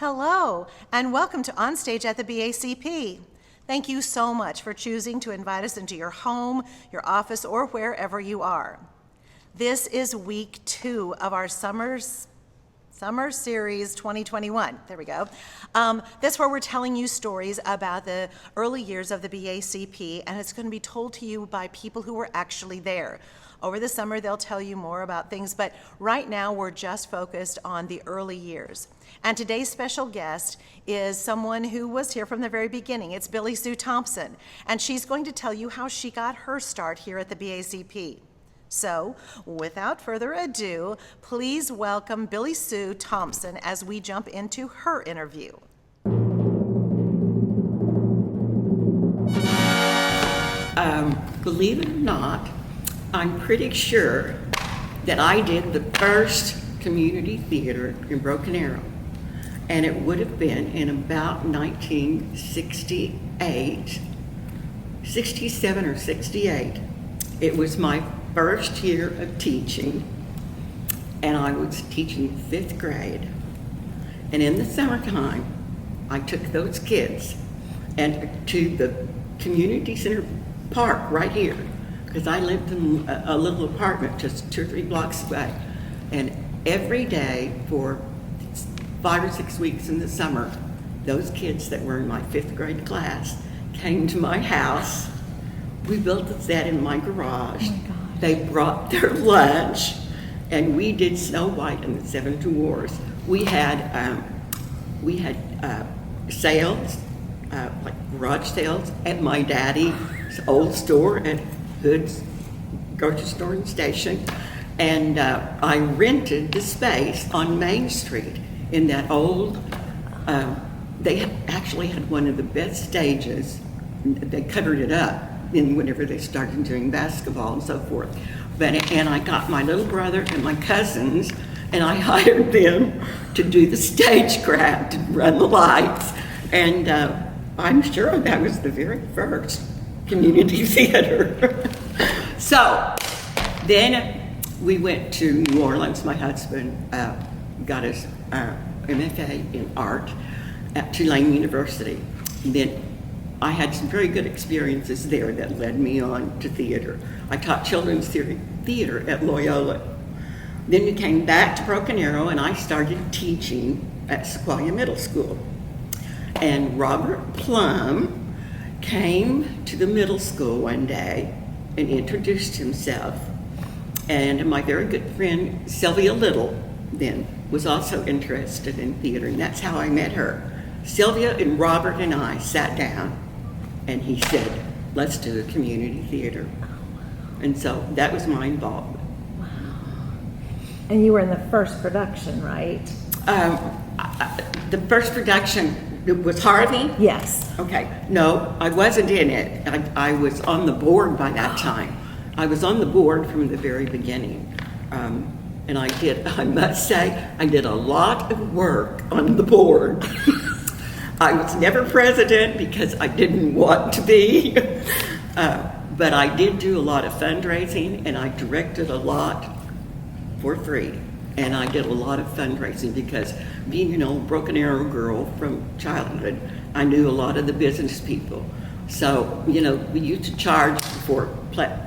Hello, and welcome to OnStage at the BACP. Thank you so much for choosing to invite us into your home, your office, or wherever you are. This is week 2 of our Summer Series 2021. There we go. That's where we're telling you stories about the early years of the BACP, and it's going to be told to you by people who were actually there. Over the summer, they'll tell you more about things, but right now we're just focused on the early years. And today's special guest is someone who was here from the very beginning. It's Billie Sue Thompson, and she's going to tell you how she got her start here at the BACP. So, without further ado, please welcome Billie Sue Thompson as we jump into her interview. Believe it or not, I'm pretty sure that I did the first community theater in Broken Arrow, and it would have been in about 1968, 67 or 68. It was my first year of teaching, and I was teaching 5th grade. And in the summertime, I took those kids and to the community center park right here, because I lived in a little apartment just 2 or 3 blocks away. And every day for 5 or 6 weeks in the summer, those kids that were in my 5th grade class came to my house. We built a set in my garage. Oh my gosh. They brought their lunch, and we did Snow White and the 7 Dwarfs. We had sales, like garage sales at my daddy's old store at Hood's grocery store and station, and I rented the space on Main Street in that old, they actually had one of the best stages. They covered it up whenever they started doing basketball and so forth. And I got my little brother and my cousins, and I hired them to do the stage grab, to run the lights, and I'm sure that was the very first community theater. So then we went to New Orleans. My husband got his MFA in art at Tulane University. And then I had some very good experiences there that led me on to theater. I taught children's theater at Loyola. Then we came back to Broken Arrow, and I started teaching at Sequoia Middle School. And Robert Plum came to the middle school one day and introduced himself. And my very good friend Sylvia Little then was also interested in theater, and that's how I met her. Sylvia and Robert and I sat down, and he said, let's do a community theater. And so that was my involvement. Wow. And you were in the first production, right? The first production was Harvey? Yes. Okay, no, I wasn't in it. I was on the board by that time. I was on the board from the very beginning. And I must say, I did a lot of work on the board. I was never president because I didn't want to be. But I did do a lot of fundraising, and I directed a lot for free. And I did a lot of fundraising because being an old Broken Arrow girl from childhood, I knew a lot of the business people. So, we used to charge for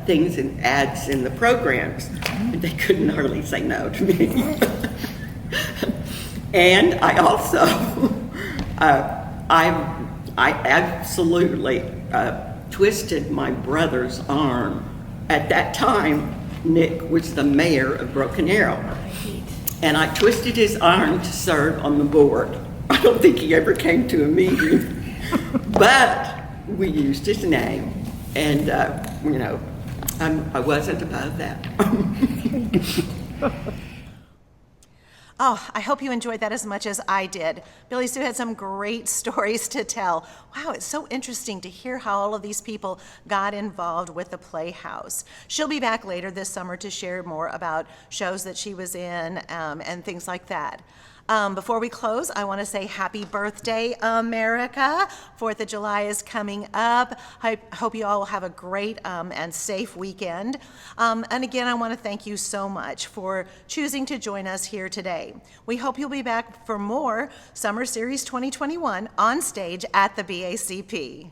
things and ads in the programs. They couldn't hardly say no to me. And I also, I absolutely twisted my brother's arm. At that time, Nick was the mayor of Broken Arrow. And I twisted his arm to serve on the board. I don't think he ever came to a meeting, but we used his name, and I wasn't above that. Oh, I hope you enjoyed that as much as I did. Billie Sue had some great stories to tell. Wow, it's so interesting to hear how all of these people got involved with the Playhouse. She'll be back later this summer to share more about shows that she was in and things like that. Before we close, I want to say happy birthday, America. 4th of July is coming up. I hope you all will have a great and safe weekend. And again, I want to thank you so much for choosing to join us here today. We hope you'll be back for more Summer Series 2021 on stage at the BACP.